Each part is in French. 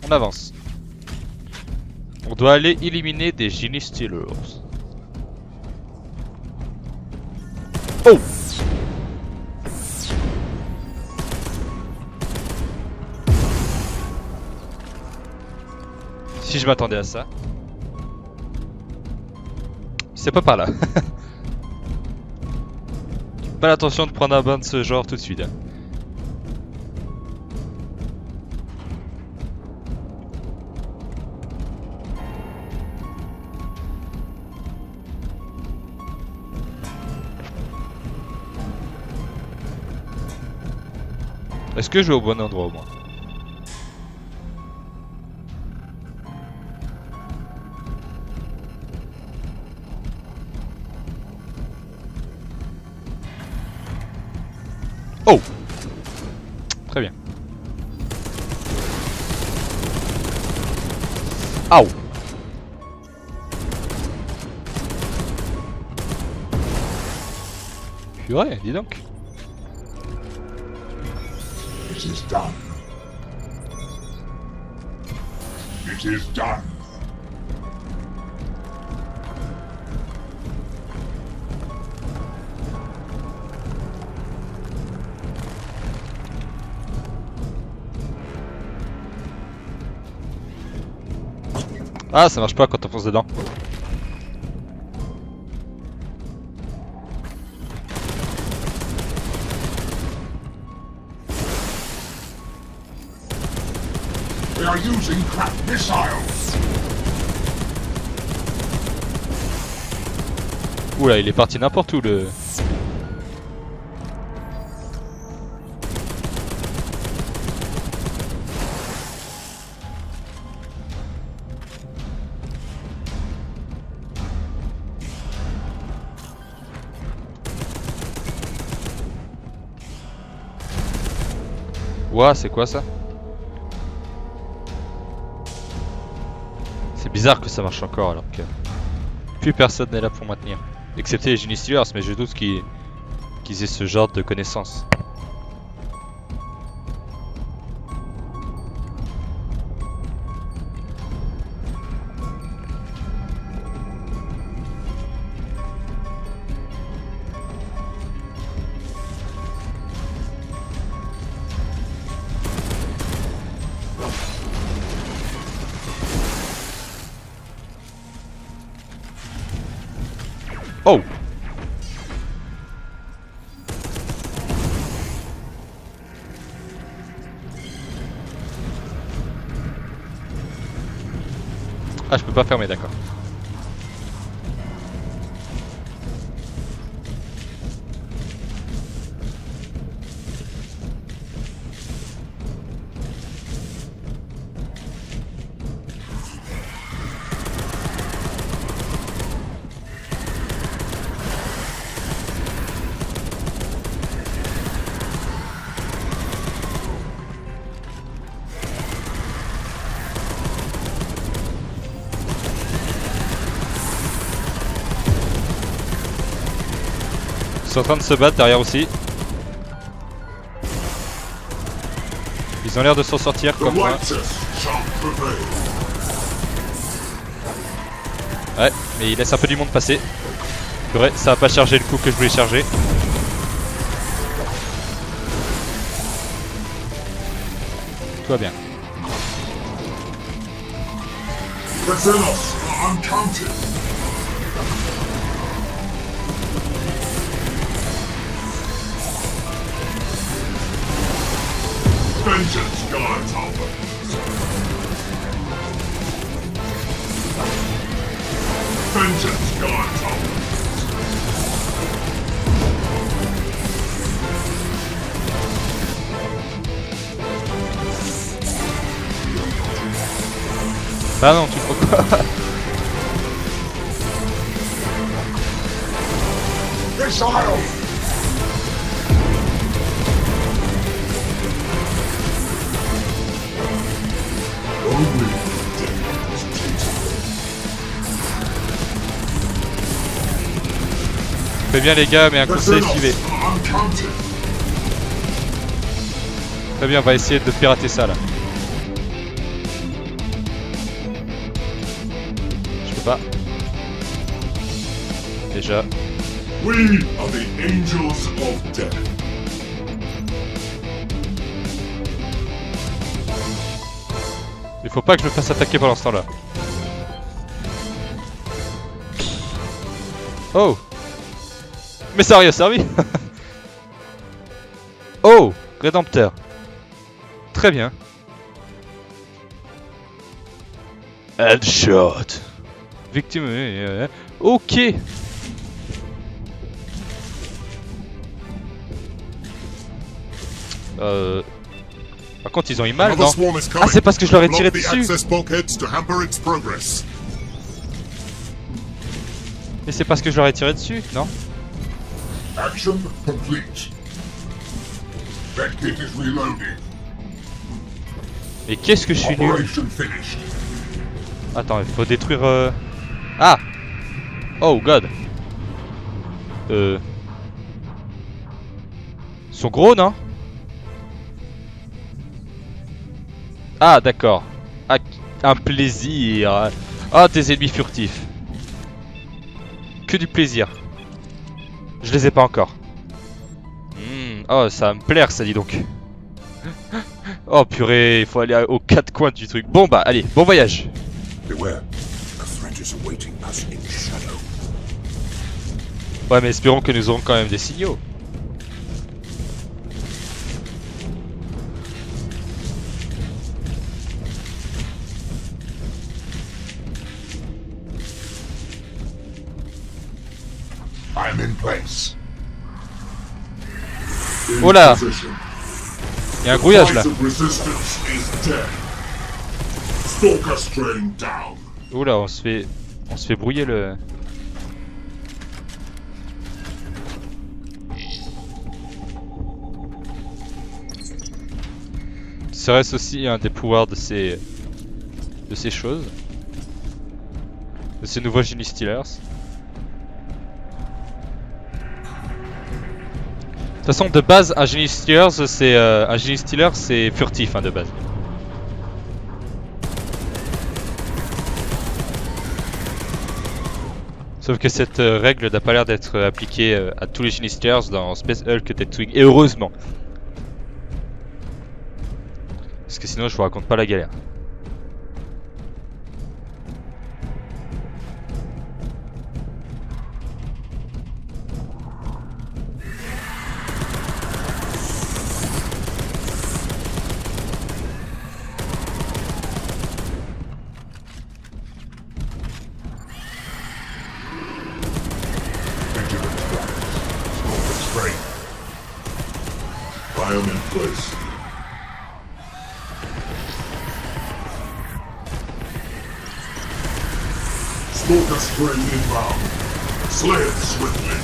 On avance. On doit aller éliminer des Genie Stealers. Oh! Si je m'attendais à ça. C'est pas par là. Pas l'intention de prendre un bain de ce genre tout de suite. Hein. Est-ce que je vais au bon endroit au moins? Oh! Très bien. Aouh! Purée, dis donc. It is done. It is done. Ah, ça marche pas quand on fonce dedans. We are using crap missiles. Oula, il est parti n'importe où le... Ouah, c'est quoi ça? C'est bizarre que ça marche encore alors que plus personne n'est là pour maintenir. Excepté les Genie Stealers, mais je doute qu'ils aient ce genre de connaissances. Oh! Ah, je peux pas fermer, d'accord. Ils sont en train de se battre derrière aussi. Ils ont l'air de s'en sortir comme ça. Ouais, mais il laisse un peu du monde passer. Purée, ça va pas charger le coup que je voulais charger. Tout va bien. Vengeance guards Albert. Vengeance guards Albert. Bah non, tu crois quoi? Missile! Fais bien les gars, mais un conseil, suivez. Très bien, on va essayer de pirater ça là. déjà. We are the angels of death. Il faut pas que je me fasse attaquer pendant ce temps-là. Oh! Mais ça a rien servi! Oh! Rédempteur. Très bien. Headshot. Victime. Ok. Par contre, ils ont eu mal, Another non? swarm is Ah, coming. c'est parce que je leur ai tiré Block the dessus. access bulkheads to hamper its progress. Mais c'est parce que je leur ai tiré dessus, non? Action complete. Medkit is reloading. Mais qu'est-ce que je suis nul? Operation finished. Attends, il faut détruire... Ah! Oh god! Ils sont gros, non? Ah, d'accord. Ah, un plaisir. Ah, des ennemis furtifs. Que du plaisir. Je les ai pas encore. Oh, ça va me plaire, ça, dis donc. Oh, purée, il faut aller aux quatre coins du truc. Bon, bah, allez, bon voyage. Beware. A threat is awaiting us in shadow. Ouais, mais espérons que nous aurons quand même des signaux. I'm in place. Oh là! Il y a un grouillage là. Fight of resistance is dead. Stalker strain down. Oh là, on se fait brouiller le... Serait-ce aussi un des pouvoirs de ces choses, de ces nouveaux Genie Stealers. De toute façon, de base, un Genie Stealers, c'est furtif, hein, de base. Sauf que cette règle n'a pas l'air d'être appliquée à tous les Genie Stealers dans Space Hulk Deathwing, et heureusement. Parce que sinon, je vous raconte pas la galère. I am in place. Stalker strain inbound. Slay it swiftly.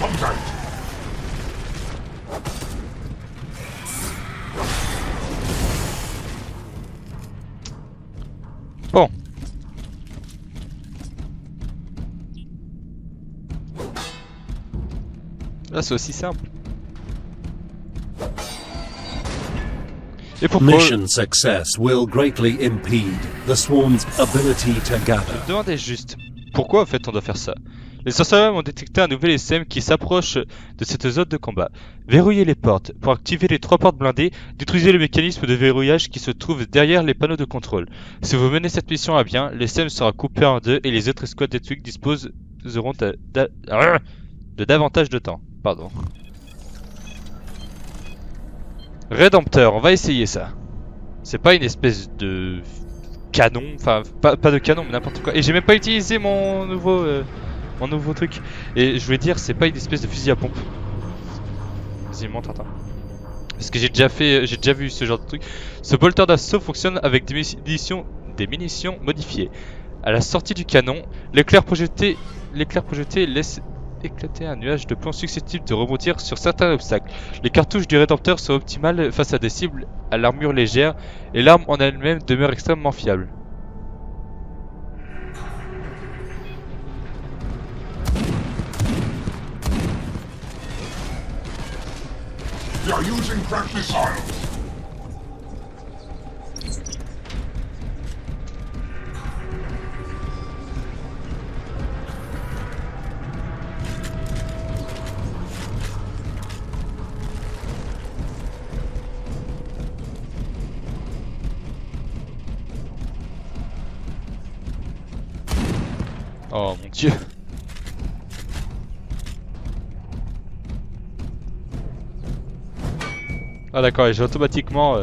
Contact. Bon. Là, c'est aussi simple. Et pourquoi... Mission success will greatly impede the swarm's ability to Je gather. me demandais juste, pourquoi en fait on doit faire ça? Les sorcières ont détecté un nouvel SM qui s'approche de cette zone de combat. Verrouillez les portes. Pour activer les 3 portes blindées, détruisez le mécanisme de verrouillage qui se trouve derrière les panneaux de contrôle. Si vous menez cette mission à bien, l'SM sera coupé en deux et les autres escouades Deathwing disposeront de davantage de temps. Pardon. Rédempteur, on va essayer ça. C'est pas une espèce de canon, enfin pas de canon mais n'importe quoi. Et j'ai même pas utilisé mon nouveau truc. Et je voulais dire, c'est pas une espèce de fusil à pompe. Vas-y, monte, attends. Parce que j'ai déjà vu ce genre de truc. Ce bolter d'assaut fonctionne avec des munitions modifiées. À la sortie du canon, l'éclair projeté laisse éclater un nuage de plans susceptibles de rebondir sur certains obstacles. Les cartouches du Rédempteur sont optimales face à des cibles à l'armure légère et l'arme en elle-même demeure extrêmement fiable. They are using crack missiles. Oh mon dieu. Ah d'accord, et j'ai automatiquement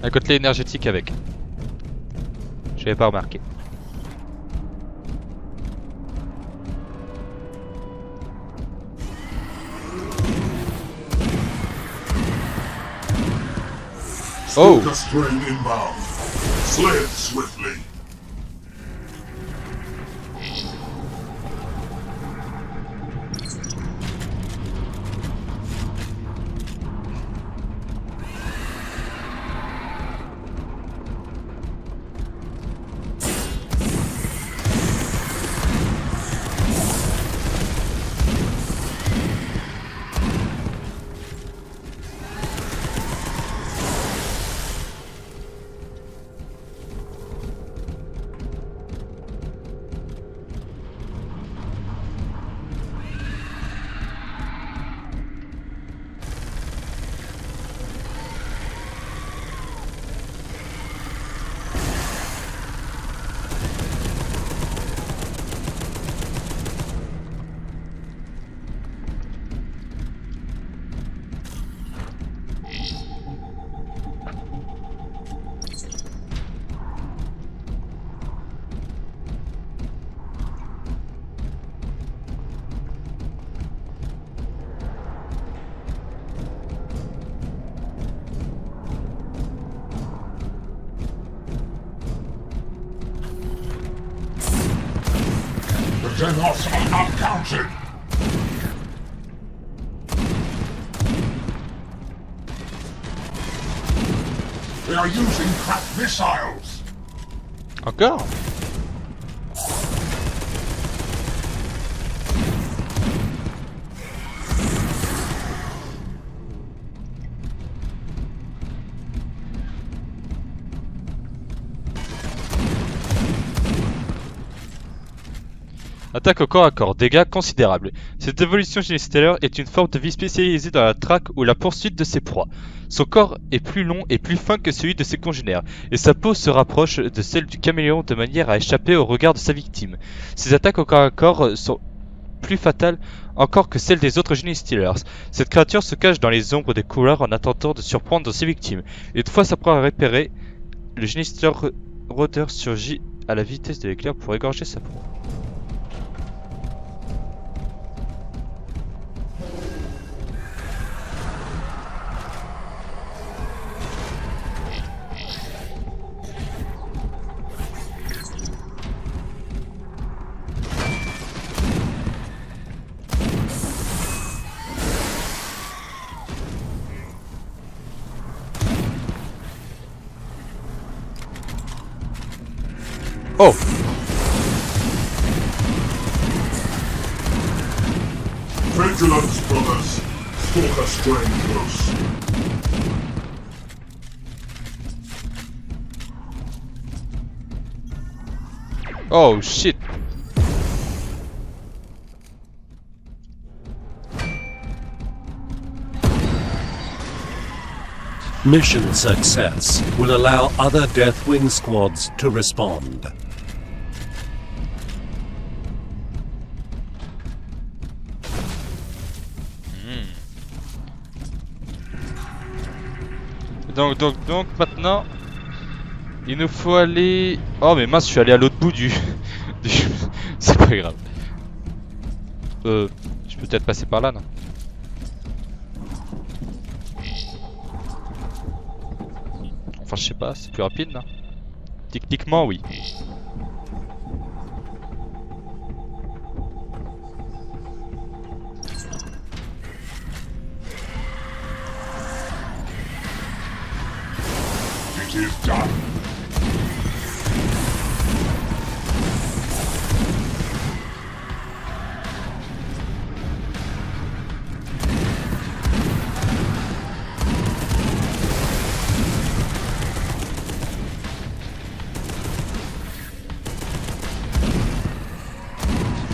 un côté énergétique avec. J'avais pas remarqué. Oh! Stalker strain inbound. Slay it swiftly. The Xenos are not counted. They are using crack missiles. Encore? Attaque au corps à corps, dégâts considérables. Cette évolution Genesteller est une forme de vie spécialisée dans la traque ou la poursuite de ses proies. Son corps est plus long et plus fin que celui de ses congénères, et sa peau se rapproche de celle du caméléon de manière à échapper au regard de sa victime. Ses attaques au corps à corps sont plus fatales encore que celles des autres Genestealers. Cette créature se cache dans les ombres des couloirs en attendant de surprendre ses victimes. Une fois sa proie repérée, le Genestealer rôdeur surgit à la vitesse de l'éclair pour égorger sa proie. Oh! Vigilance, brothers. Stalker strain close. Oh shit! Mission success will allow other Deathwing squads to respond. Donc maintenant, il nous faut aller... Oh mais mince, je suis allé à l'autre bout du... C'est pas grave. Je peux peut-être passer par là, non? Enfin, je sais pas, c'est plus rapide, là. Techniquement, oui. is done.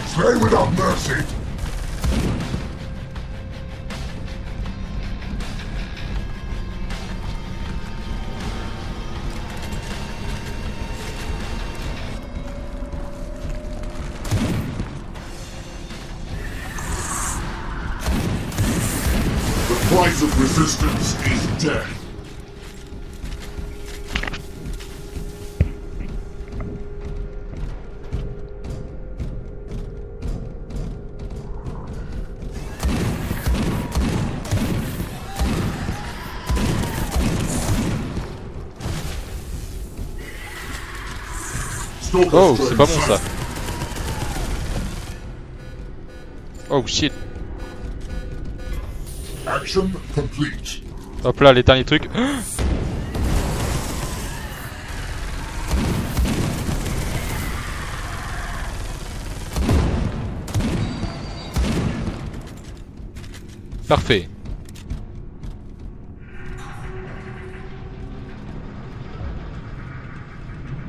Slay without mercy. The price of resistance is death. Oh, c'est pas bon ça. Oh shit. Action complete. Hop là, les derniers trucs. Parfait.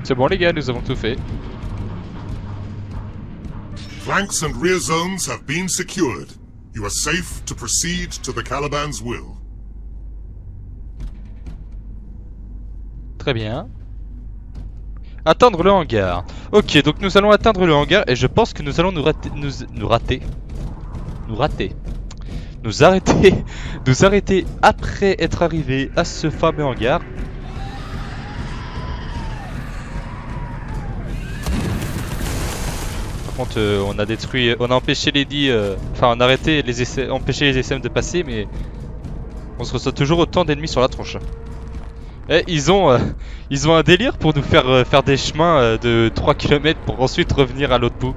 C'est bon les gars, nous avons tout fait. Flanks and rear zones have been secured. You are safe to proceed to the Caliban's will. Très bien. Atteindre le hangar. Ok, donc nous allons atteindre le hangar et je pense que nous allons nous arrêter après être arrivé à ce fameux hangar. Par contre, on a empêché on a arrêté empêché les SM de passer, mais on se reçoit toujours autant d'ennemis sur la tronche. Et ils ont un délire pour nous faire des chemins de 3 km pour ensuite revenir à l'autre bout.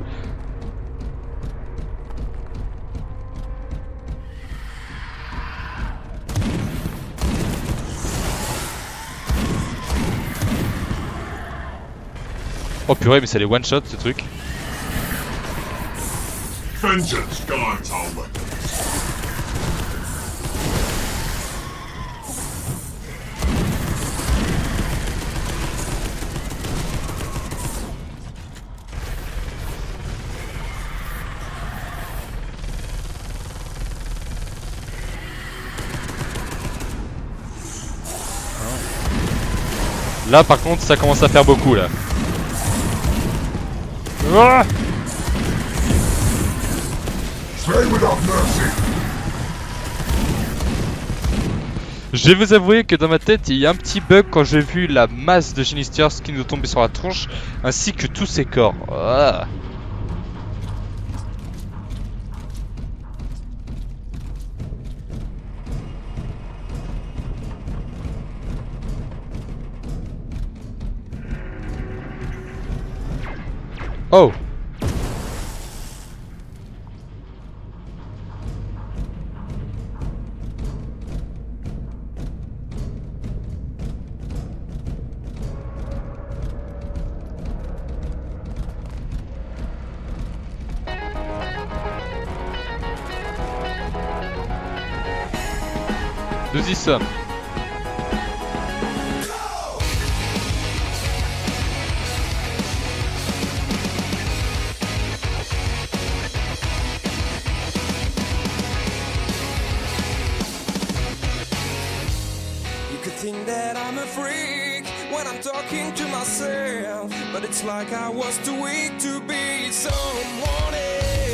Oh purée, mais ça les one shot ce truc. Vengeance guards our weapons. Là par contre ça commence à faire beaucoup là. Ah, Slay without mercy. je vais vous avouer que dans ma tête il y a un petit bug quand j'ai vu la masse de Genisters qui nous tombait sur la tronche ainsi que tous ses corps. Ah. Oh. Nous y sommes. You could think that I'm a freak when I'm talking to myself, but it's like I was too weak to be someone else.